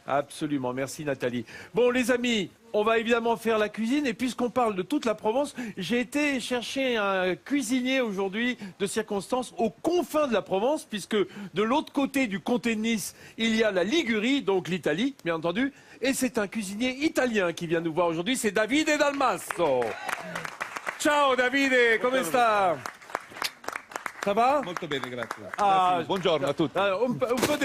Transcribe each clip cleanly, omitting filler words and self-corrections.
Absolument, merci Nathalie. Bon les amis, on va évidemment faire la cuisine et puisqu'on parle de toute la Provence, j'ai été chercher un cuisinier aujourd'hui de circonstance aux confins de la Provence puisque de l'autre côté du comté de Nice, il y a la Ligurie, donc l'Italie bien entendu, et c'est un cuisinier italien qui vient nous voir aujourd'hui, c'est Davide Dalmasso. Ciao Davide, come sta? Ça va? Molto bene, grazie. Ah, Buongiorno a tutti.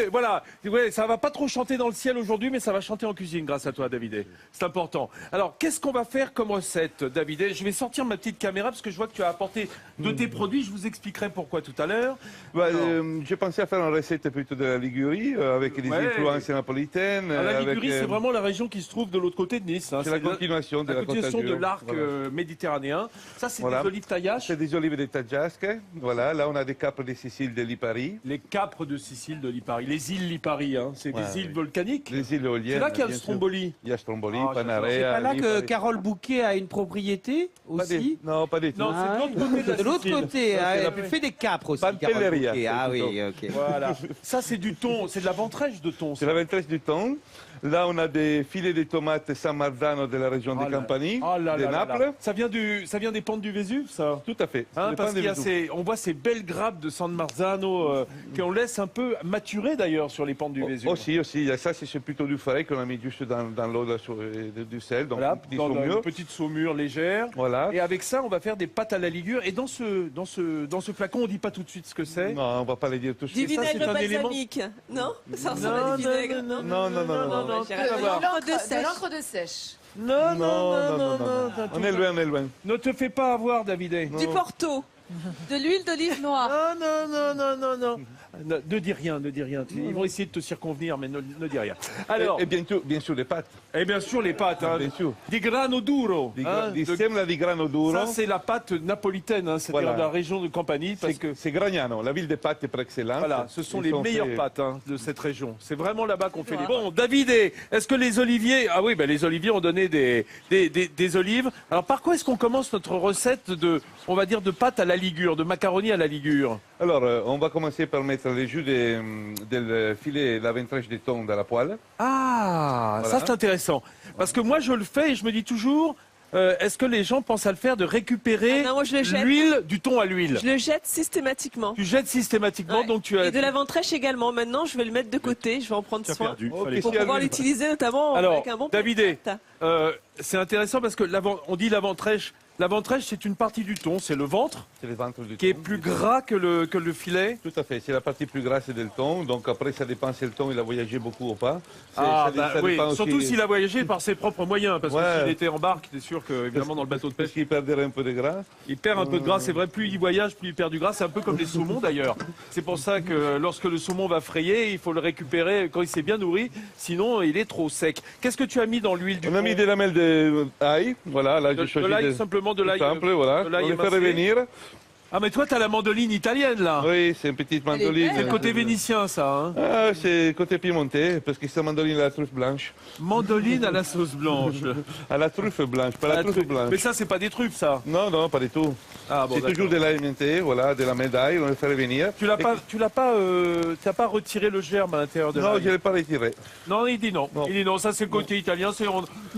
Voilà, ouais, ça va pas trop chanter dans le ciel aujourd'hui, mais ça va chanter en cuisine grâce à toi, David. C'est important. Alors, qu'est-ce qu'on va faire comme recette, David? Je vais sortir ma petite caméra parce que je vois que tu as apporté de tes produits. Je vous expliquerai pourquoi tout à l'heure. J'ai pensé à faire une recette plutôt de la Ligurie, avec des influences napolitaines. La Ligurie, c'est vraiment la région qui se trouve de l'autre côté de Nice. Hein. C'est la continuation de la Côte d'Azur. De l'arc méditerranéen. Ça, c'est des olives taillages. C'est des olives de Taggiasche. Voilà, là, on a des capres de Sicile de Lipari. Les capres de Sicile de Lipari. Les îles Lipari, hein. C'est des îles volcaniques. Les îles éoliennes. C'est là qu'il y a le Stromboli. Il y a Stromboli, Panarea. C'est pas là que Carole Bouquet a une propriété aussi? Non, pas du tout. Non, c'est de l'autre côté. De l'autre côté, elle fait des capres aussi, Carole Bouquet. Ah oui, ok. Voilà. Ça, c'est du thon. C'est de la ventrèche de thon. C'est la ventrèche du thon. Là, on a des filets de tomates San Marzano de la région de Campanie, de Naples. Ça vient des pentes du Vésuve, ça? Tout à fait. Hein, parce on voit ces belles grappes de San Marzano qu'on laisse un peu maturer d'ailleurs sur les pentes du Vésuve. Aussi. Ça, c'est plutôt du frais qu'on a mis juste dans l'eau du sel. Donc, voilà, dans une petite saumure légère. Voilà. Et avec ça, on va faire des pâtes à la ligure. Et dans ce flacon, on ne dit pas tout de suite ce que c'est. Non, on ne va pas le dire tout de suite. Du vinaigre balsamique, non? Ça ressemble à du vinaigre, non? Non. De l'encre de sèche. Non. On est loin. Ne te fais pas avoir, David. Du Porto. De l'huile d'olive noire. Non. Ne dis rien. Ils vont essayer de te circonvenir, mais ne dis rien. Alors, et bien sûr, les pâtes. Et bien sûr, les pâtes. Hein. Bien sûr. Di grano duro. Di sembra di grano duro. Ça, c'est la pâte napolitaine, hein, c'est-à-dire de la région de Campanie. C'est Gragnano, la ville des pâtes est par excellence. Voilà, ce sont les meilleures pâtes de cette région. C'est vraiment là-bas qu'on fait les... Bon, David, est-ce que les oliviers... Ah oui, les oliviers ont donné des olives. Alors, par quoi est-ce qu'on commence notre recette de pâte à la ligure, de macaroni à la ligure? Alors, on va commencer par mettre le jus del filet, la ventrèche de thon dans la poêle. Ah, voilà. Ça c'est intéressant. Parce que moi je le fais et je me dis toujours, est-ce que les gens pensent à le faire de récupérer l'huile du thon à l'huile? Je le jette systématiquement. Tu jettes systématiquement, donc tu as... Et de la ventrèche également. Maintenant, je vais le mettre de côté, je vais en prendre soin. Pour pouvoir l'utiliser notamment avec un bon David, c'est intéressant parce que on dit la ventrèche. La ventrèche, c'est une partie du thon, c'est le ventre, qui est plus gras que le filet. Tout à fait, c'est la partie plus grasse du thon. Donc après, ça dépend si le thon il a voyagé beaucoup ou pas. Oui, surtout s'il a voyagé par ses propres moyens, parce que s'il était en barque, c'est sûr que évidemment dans le bateau de pêche, il perdrait un peu de gras. Il perd un peu de gras, c'est vrai. Plus il voyage, plus il perd du gras. C'est un peu comme les saumons d'ailleurs. C'est pour ça que lorsque le saumon va frayer, il faut le récupérer quand il s'est bien nourri, sinon il est trop sec. Qu'est-ce que tu as mis dans l'huile du thon? On a mis des lamelles d'ail. Voilà, là j'ai choisi de l'ail simplement. De l'ail, voilà. On le fait revenir. Ah mais toi t'as la mandoline italienne là. Oui, c'est une petite mandoline. C'est le côté vénitien ça. Hein. Ah, c'est le côté piémontais parce que c'est la mandoline à la truffe blanche. Mandoline à la sauce blanche. À la truffe blanche, pas la truffe blanche. Mais ça c'est pas des truffes ça. Non, pas du tout. Ah, bon, c'est toujours de l'ail aimanté, voilà, de la médaille, on le fait revenir. Tu l'as pas retiré le germe à l'intérieur de l'ail? Non, je l'ai pas retiré. Non, il dit non. Il dit non, ça c'est le côté italien,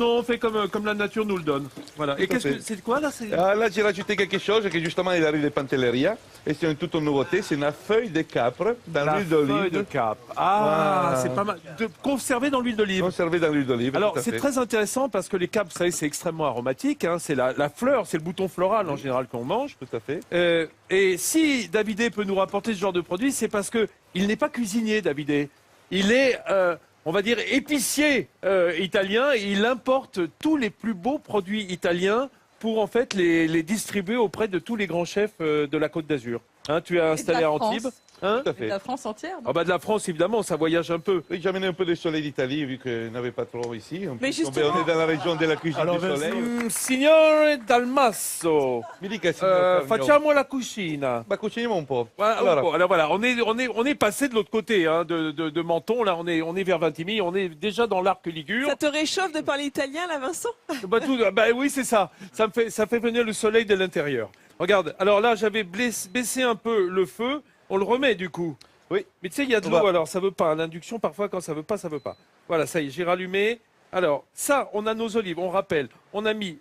on fait comme la nature nous le donne. Voilà. Et c'est quoi là? Là j'ai rajouté quelque chose qui justement il arrive de Pantelleria et c'est une toute nouveauté, c'est une feuille de capre dans l'huile d'olive. Feuille de capre. Ah, c'est pas mal. Conservé dans l'huile d'olive. Conservé dans l'huile d'olive. Alors c'est très intéressant parce que les capres, vous savez, c'est extrêmement aromatique. Hein, c'est la fleur, c'est le bouton floral en général qu'on mange. Tout à fait. Et si David peut nous rapporter ce genre de produit, c'est parce que il n'est pas cuisinier, David. Il est, on va dire, épicier italien. Et il importe tous les plus beaux produits italiens pour en fait les distribuer auprès de tous les grands chefs de la Côte d'Azur. Hein, tu es installé à Antibes. Hein? Tout à fait. De la France entière. Ah bah de la France évidemment, ça voyage un peu. Oui, j'ai amené un peu de soleil d'Italie vu qu'il n'y avait pas trop ici. Mais justement, on est dans la région de la cuisine du soleil. Signore Dalmasso, Mi dica, signor facciamo la cucina. Bah cuciniamo un po'. Alors voilà, on est passé de l'autre côté hein, de Menton, là on est vers Vintimille, on est déjà dans l'arc ligure. Ça te réchauffe de parler italien là, Vincent? Bah oui c'est ça, ça fait venir le soleil de l'intérieur. Regarde, alors là j'avais baissé un peu le feu. On le remet du coup. Oui. Mais tu sais, il y a de l'eau, alors ça veut pas. L'induction, parfois, quand ça veut pas, ça veut pas. Voilà, ça y est, j'ai rallumé. Alors, ça, on a nos olives, on rappelle. On a mis,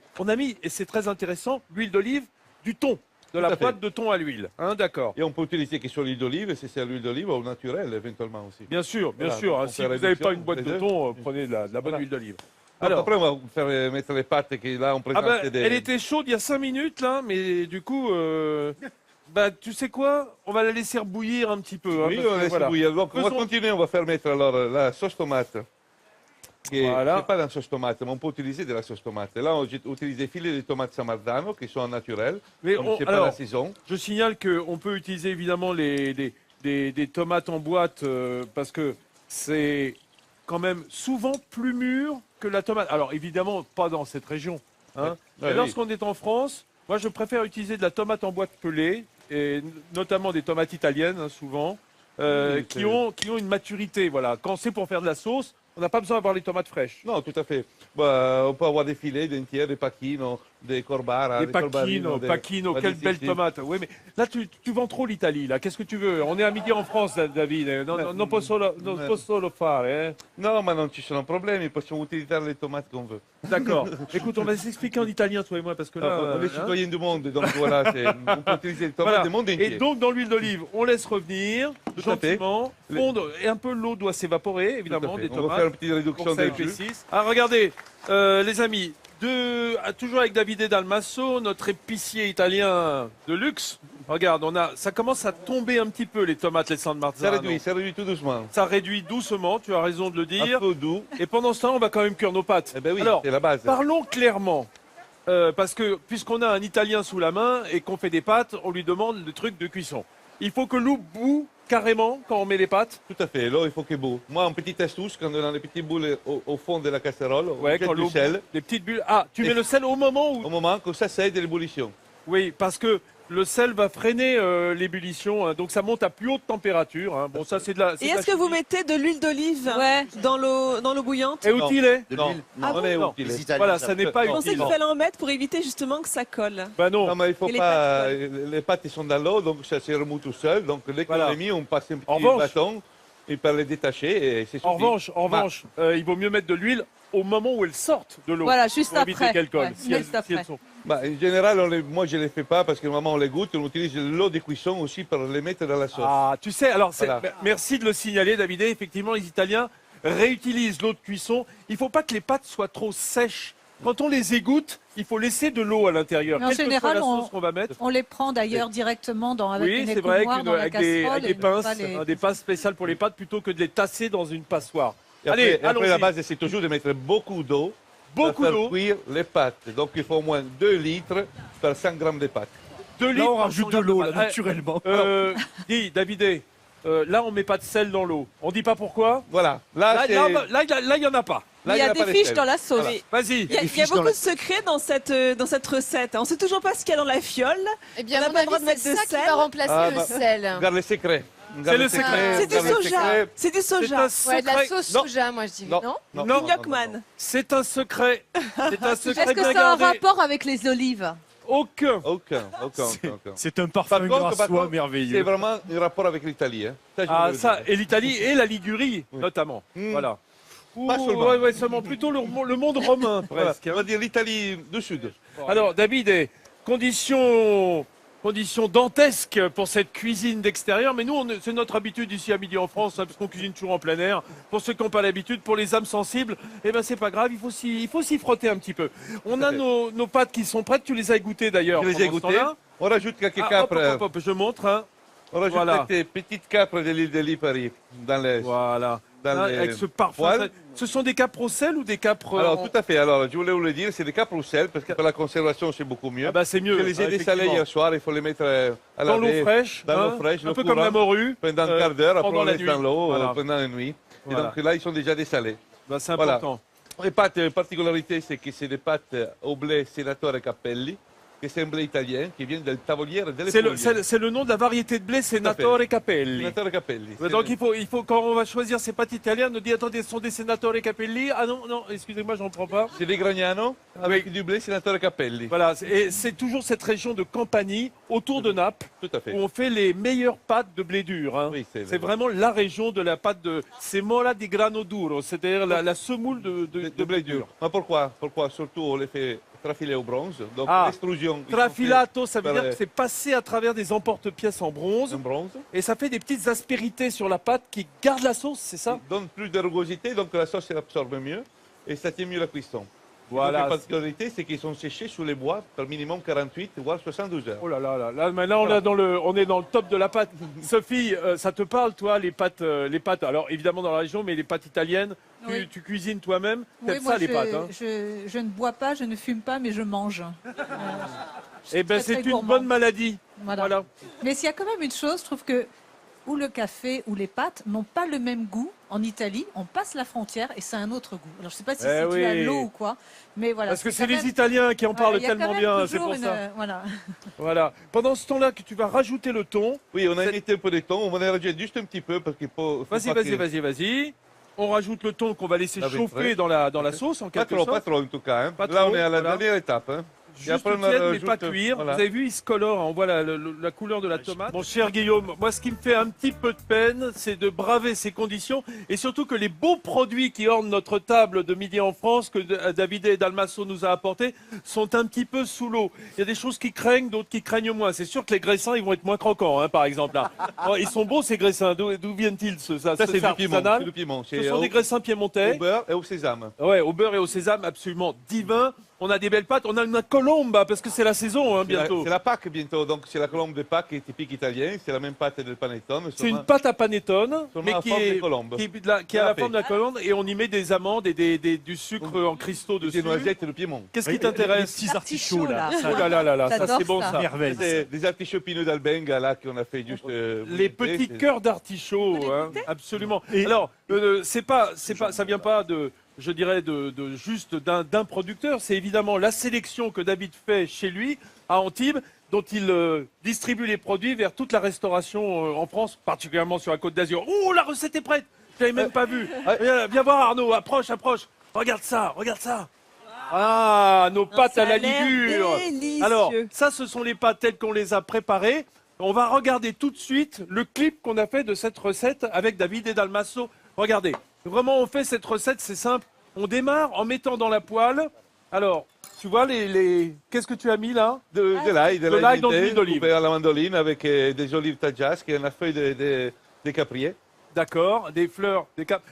et c'est très intéressant, l'huile d'olive, du thon. De la boîte de thon à l'huile. Hein, d'accord. Et on peut utiliser que sur l'huile d'olive, si c'est l'huile d'olive ou naturelle, éventuellement aussi. Bien sûr, bien sûr. Hein, si vous n'avez pas une boîte de thon, prenez de la bonne huile d'olive. Alors, après, on va faire mettre les pâtes qui là, on présente Elle était chaude il y a 5 minutes, là, mais du coup... tu sais quoi? On va la laisser bouillir un petit peu. Hein, oui, on va laisser bouillir. Donc, on va continuer. On va faire mettre alors la sauce tomate. Voilà. C'est pas la sauce tomate, mais on peut utiliser de la sauce tomate. Là, on utilise des filets de tomates Samardano qui sont naturels. Mais c'est pas la saison. Je signale qu'on peut utiliser évidemment des tomates en boîte parce que c'est quand même souvent plus mûr que la tomate. Alors évidemment, pas dans cette région. Hein. Mais lorsqu'on est en France, moi je préfère utiliser de la tomate en boîte pelée, et notamment des tomates italiennes, hein, souvent, qui ont une maturité. Voilà. Quand c'est pour faire de la sauce, on n'a pas besoin d'avoir les tomates fraîches. Non, tout à fait. On peut avoir des filets, des entières, des pachino, des corbara. Des pachino, quelle belle tomate. Oui, mais là, tu vends trop l'Italie. Là, qu'est-ce que tu veux? On est à midi en France, David. Non posso solo fare. Eh? Non, ma non ci sono problemi. Possiamo utilizzare les tomates qu'on veut. D'accord. Écoute, on va s'expliquer en italien, toi et moi, parce que là... on est citoyens du monde, donc voilà, on peut utiliser les tomates du monde entier. Et donc, dans l'huile d'olive, on laisse revenir gentiment, fondre, et un peu l'eau doit s'évaporer, évidemment, des tomates. On va faire une petite réduction des jus. Alors, regardez, les amis, toujours avec Davide Dalmasso, notre épicier italien de luxe. Regarde, ça commence à tomber un petit peu, les tomates, les San Marzano. Ça réduit tout doucement. Ça réduit doucement, tu as raison de le dire. Un peu doux. Et pendant ce temps, on va quand même cuire nos pâtes. Eh ben oui, alors, c'est la base. Parlons clairement. Parce que, puisqu'on a un Italien sous la main et qu'on fait des pâtes, on lui demande le truc de cuisson. Il faut que l'eau boue carrément quand on met les pâtes. Tout à fait, l'eau il faut qu'elle boue. Moi, une petite astuce, quand on a les petites boules au fond de la casserole, on jette du sel. Les petites bulles. Ah, tu mets le sel au moment où... Au moment que ça cède l'ébullition. Oui, parce que le sel va freiner l'ébullition, hein, donc ça monte à plus haute température. Hein. Bon, ça c'est de la. Et est-ce que vous mettez de l'huile d'olive dans l'eau bouillante? Et utile? Non, Voilà, ça n'est pas utile. Je pensais qu'il fallait en mettre pour éviter justement que ça colle. Bah non. Non, mais il faut pas. Les pâtes ils sont dans l'eau, donc ça se remoue tout seul. Donc dès qu'on les mis, on passe un petit bâton et par les détacher et c'est suffit. En revanche, il vaut mieux mettre de l'huile au moment où elles sortent de l'eau. Voilà, juste après. Qu'elles collent, si elles sont... En général, moi je ne les fais pas parce que normalement on les goûte, on utilise l'eau de cuisson aussi pour les mettre dans la sauce. Ah, tu sais, alors merci de le signaler, David. Effectivement, les Italiens réutilisent l'eau de cuisson. Il ne faut pas que les pâtes soient trop sèches. Quand on les égoutte, il faut laisser de l'eau à l'intérieur. En général, la sauce qu'on va mettre. On les prend d'ailleurs directement avec une écumoire dans la casserole. Avec des pinces, des pinces spéciales pour les pâtes plutôt que de les tasser dans une passoire. Après, la base, c'est toujours de mettre beaucoup d'eau. Pour faire cuire les pâtes. Donc il faut au moins 2 litres par 100 grammes de pâtes. 2 litres. Là, on rajoute de l'eau, naturellement. Dis, David, là, on ne met pas de sel dans l'eau. On ne dit pas pourquoi? Voilà. Là, il n'y en a pas. Là, il y a des fiches dans la sauce. Voilà. Vas-y. Il y a beaucoup de secrets dans cette recette. On ne sait toujours pas ce qu'il y a dans la fiole. Eh bien, on n'a pas le droit de mettre de sel. C'est ça qui va remplacer le sel. Regarde les secrets. C'est le secret. C'est du soja. C'est du soja. Ouais, de la sauce soja, moi je dis. Non. C'est un secret. Est-ce que ça a un rapport avec les olives? Aucun. C'est un parfum grassouillet merveilleux. C'est vraiment un rapport avec l'Italie. Et l'Italie et la Ligurie, notamment. Voilà. Pas seulement. Seulement plutôt le monde romain, presque. On va dire l'Italie du Sud. Alors, David, conditions dantesques pour cette cuisine d'extérieur. Mais nous, c'est notre habitude ici à midi en France, parce qu'on cuisine toujours en plein air. Pour ceux qui n'ont pas l'habitude, pour les âmes sensibles, c'est pas grave, il faut s'y frotter un petit peu. On a nos pâtes qui sont prêtes. Tu les as goûtées d'ailleurs. Je les ai goûtées. On rajoute quelques capres. Je montre. Hein. On rajoute quelques petites capres de l'île de Lipari dans les. Voilà. Avec ce parfum. Ce sont des capres au sel ou des capres... Alors, tout à fait. Alors, je voulais vous le dire, c'est des capres au sel, parce que pour la conservation, c'est beaucoup mieux. C'est mieux. Je les ai dessalés hier soir, il faut les mettre à dans l'eau fraîche. Un peu comme la morue. Pendant un quart d'heure, après on la laisse dans l'eau pendant la nuit. Et donc là, ils sont déjà dessalés. C'est important. Les pâtes, particularité, c'est que c'est des pâtes au blé Senatore Cappelli. que c'est un blé italien qui vient del Tavoliere delle Puglie. C'est le nom de la variété de blé Senatore Capelli. Senatore Capelli. Donc il faut, quand on va choisir ces pâtes italiennes, on dit attendez, ce sont des Senatore Capelli. Ah non, excusez-moi, j'en prends pas. C'est des Gragnano avec du blé Senatore Capelli. Voilà, et c'est toujours cette région de Campanie, autour de Naples, où on fait les meilleures pâtes de blé dur. Hein. Oui, c'est vraiment la région de la pâte de semola di grano duro, c'est-à-dire la semoule de blé dur. Mais pourquoi surtout on les fait trafiler au bronze, donc l'extrusion. Trafilato, ça veut dire que c'est passé à travers des emporte-pièces en bronze, et ça fait des petites aspérités sur la pâte qui gardent la sauce, c'est ça? Ça donne plus de rugosité, donc la sauce absorbe mieux, et ça tient mieux la cuisson. Voilà. La particularité, c'est qu'ils sont séchés sous les bois par minimum 48 voire 72 heures. Oh là là là, maintenant on est dans le top de la pâte. Sophie, ça te parle toi les pâtes alors évidemment dans la région, mais les pâtes italiennes, oui. tu cuisines toi-même, oui, ça les pâtes hein. Je ne bois pas, je ne fume pas, mais je mange. Eh ben c'est une bonne maladie. Voilà. Mais s'il y a quand même une chose, je trouve que ou le café ou les pâtes n'ont pas le même goût. En Italie, on passe la frontière et c'est un autre goût. Alors je ne sais pas si c'est dû à l'eau ou quoi, mais voilà. Parce que c'est les Italiens qui en parlent tellement bien, c'est pour ça. Voilà. Pendant ce temps-là, que tu vas rajouter le thon. Oui, on a mis un peu de thon, on va en rajouter juste un petit peu parce qu'il faut. Vas-y. On rajoute le thon qu'on va laisser chauffer dans la sauce en quelque sorte. Pas trop en tout cas. Hein. Là, on est à la dernière étape. Hein. Juste tiède, mais pas cuire. Voilà. Vous avez vu, il se colore. On voit la couleur de la tomate. Mon cher Guillaume, moi, ce qui me fait un petit peu de peine, c'est de braver ces conditions et surtout que les beaux produits qui ornent notre table de midi en France, que Davide et Dalmasso nous a apportés, sont un petit peu sous l'eau. Il y a des choses qui craignent, d'autres qui craignent moins. C'est sûr que les graissins, ils vont être moins croquants, hein, par exemple. Là. Oh, ils sont beaux, ces graissins. D'où viennent-ils Ça c'est du Piémont. Ce sont des graissins piémontais. Au beurre et au sésame. Ouais, au beurre et au sésame, absolument divin. On a des belles pâtes, on a une colombe, parce que c'est la saison hein, bientôt. C'est la Pâques bientôt, donc c'est la colombe de Pâques qui est typique italien, c'est la même pâte del panettone. C'est une pâte à panettone, mais qui a la forme de la colombe, et on y met des amandes et du sucre en cristaux dessus. Des noisettes de Piémont. Qu'est-ce qui t'intéresse? Des petits artichauts là. Oh là, ça c'est bon ça. Des artichauts pinot d'Albenga là qu'on a fait juste. Les petits cœurs d'artichaut, hein, absolument. Alors, ça vient pas de... Je dirais juste d'un producteur, c'est évidemment la sélection que David fait chez lui à Antibes, dont il distribue les produits vers toute la restauration en France, particulièrement sur la Côte d'Azur. Oh, la recette est prête, je l'avais même pas vue. Viens voir Arnaud, approche. Regarde ça. Ah, nos pâtes à la ligure. Alors, ça, ce sont les pâtes telles qu'on les a préparées. On va regarder tout de suite le clip qu'on a fait de cette recette avec David et Dalmasso. Regardez. Vraiment, on fait cette recette, c'est simple. On démarre en mettant dans la poêle. Alors, tu vois, qu'est-ce que tu as mis là? De l'ail dans l'huile d'olive. Coupé à la mandoline avec des olives tajas, qui est une feuille de caprier. D'accord, des fleurs,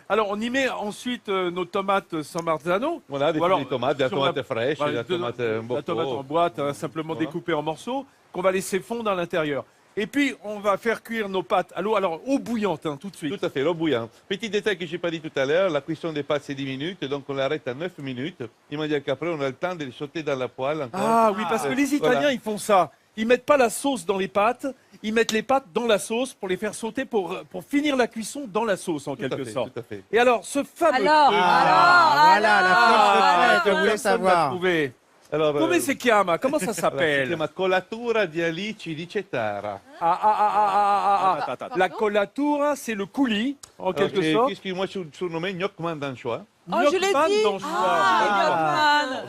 Alors, on y met ensuite nos tomates San Marzano. Voilà, des tomates, des tomates fraîches, la tomate en boîte, hein, simplement découpée en morceaux, qu'on va laisser fondre à l'intérieur. Et puis, on va faire cuire nos pâtes à l'eau, alors eau bouillante, hein, tout de suite. Tout à fait, l'eau bouillante. Petit détail que je n'ai pas dit tout à l'heure, la cuisson des pâtes, c'est 10 minutes, donc on l'arrête à 9 minutes. Il m'a dit qu'après, on a le temps de les sauter dans la poêle encore. Ah oui, parce que les Italiens, ils font ça. Ils mettent pas la sauce dans les pâtes, ils mettent les pâtes dans la sauce pour les faire sauter, pour finir la cuisson dans la sauce, en quelque sorte. Tout à fait. Et alors, ce fameux... Voilà, la fiche de prête, je voulais savoir. Alors, come si chiama? Comment ça s'appelle? Si chiama colatura di alici di Cetara. La colatura, c'est le coulis, en quelque sorte. Qu'est-ce que moi je surnommé gnocchman d'anchois? Oh, je l'ai dit.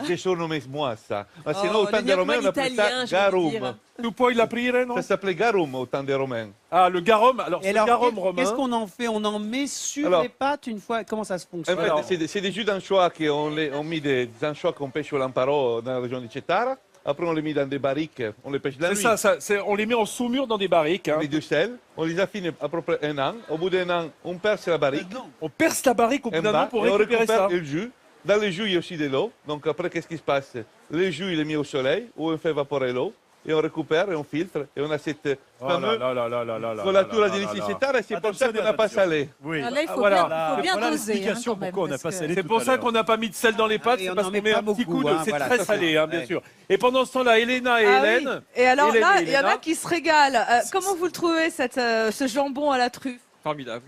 J'ai surnommé moi ça. Ma sinon, au temps des Romains, on appelait ça garum. Tu puoi l'aprire, non? Ça s'appelait garum au temps des Romains. Ah, le garum, alors c'est le garum romain. Qu'est-ce qu'on en fait? On en met sur les pâtes une fois? Comment ça se fonctionne? En fait, c'est des jus d'anchois qu'on mis des anchois qu'on pêche au Lamparo dans la région de Cetara. Après, on les met dans des barriques, on les pêche la nuit. C'est ça, on les met en saumure dans des barriques. Hein. On met du sel, on les affine à peu près 1 an. Au bout d'1 an, on perce la barrique. On perce la barrique au bout d'un an pour récupérer ça. Le jus. Dans le jus, il y a aussi de l'eau. Donc après, qu'est-ce qui se passe? Le jus, il est mis au soleil, où on fait évaporer l'eau. Et on récupère et on filtre. Et on a cette fameuse colatura di Cetara. Et c'est pour ça qu'on n'a pas salé. Oui. Là, il faut bien doser. Pourquoi on n'a pas salé. C'est pour ça qu'on n'a pas mis de sel dans les pâtes. C'est parce qu'on met un petit coup de... C'est très salé, bien sûr. Et pendant ce temps-là, Elena et Hélène... Et alors là, il y en a qui se régalent. Comment vous le trouvez, ce jambon à la truffe? Formidable.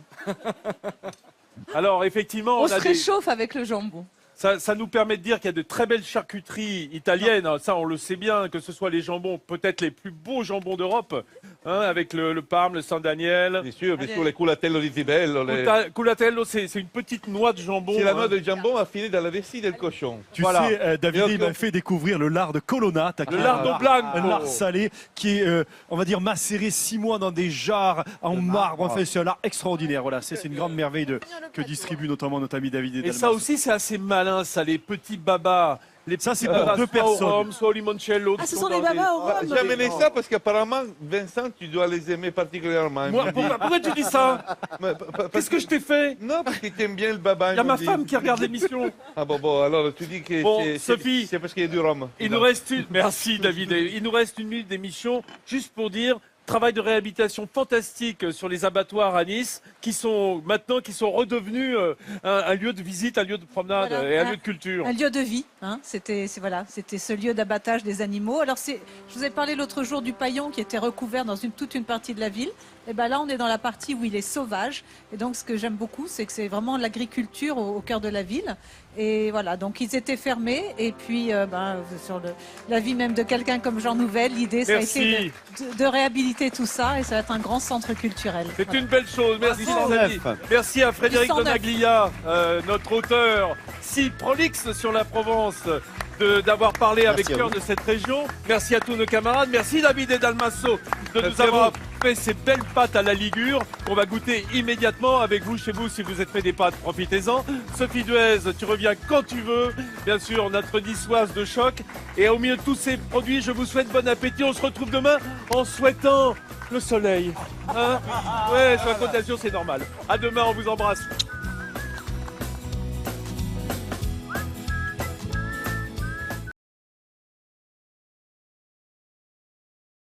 Alors, effectivement... On se réchauffe avec le jambon. Ça nous permet de dire qu'il y a de très belles charcuteries italiennes. Ça, on le sait bien, que ce soit les jambons, peut-être les plus beaux jambons d'Europe, hein, avec le Parme, le Saint-Daniel. Bien sûr, les culatello di Zibello. Culatello, c'est une petite noix de jambon. C'est la noix de jambon affinée dans la vessie del cochon. Tu sais, David, il m'a fait découvrir le lard de Colonna. Le lardo blanco. Un lard salé qui est, on va dire, macéré 6 mois dans des jarres en marbre. Enfin, c'est un lard extraordinaire. Voilà, c'est une grande merveille que distribue notamment notre ami David. Et ça aussi, c'est assez malin, ça, les petits babas. Ça, c'est pour 2 personnes. Au rhum, soit au limoncello. Ah, ce sont les babas au rhum. J'ai amené ça parce qu'apparemment, Vincent, tu dois les aimer particulièrement. Moi, pourquoi tu dis ça? Qu'est-ce que je t'ai fait? Non, parce que tu aimes bien le baba. Il y a ma femme qui regarde l'émission. Ah bon, alors tu dis que Sophie, c'est parce qu'il y a du rhum. Il nous reste Merci David. Il nous reste 1 minute d'émission juste pour dire travail de réhabilitation fantastique sur les abattoirs à Nice qui sont redevenus un lieu de visite, un lieu de promenade et un lieu de culture. Un lieu de vie. Hein. C'était ce lieu d'abattage des animaux. Alors je vous ai parlé l'autre jour du paillon qui était recouvert dans toute une partie de la ville. Et ben là, on est dans la partie où il est sauvage. Et donc, ce que j'aime beaucoup, c'est que c'est vraiment l'agriculture au cœur de la ville. Et voilà, donc ils étaient fermés. Et puis, sur la vie même de quelqu'un comme Jean Nouvel, l'idée, ça a été de réhabiliter tout ça. Et ça va être un grand centre culturel. C'est une belle chose. Merci, les amis. Merci à Frédéric Donaglia, notre auteur si prolixe sur la Provence, d'avoir parlé avec cœur de cette région. Merci à tous nos camarades. Merci David et Dalmasso de nous avoir fait ces belles pâtes à la Ligure qu'on va goûter immédiatement avec vous chez vous. Si vous êtes fait des pâtes, profitez-en. Sophie Duez, tu reviens quand tu veux. Bien sûr, notre niçoise de choc. Et au milieu de tous ces produits, je vous souhaite bon appétit. On se retrouve demain en souhaitant le soleil. Hein? Ouais, sur la Côte d'Azur, c'est normal. À demain, on vous embrasse.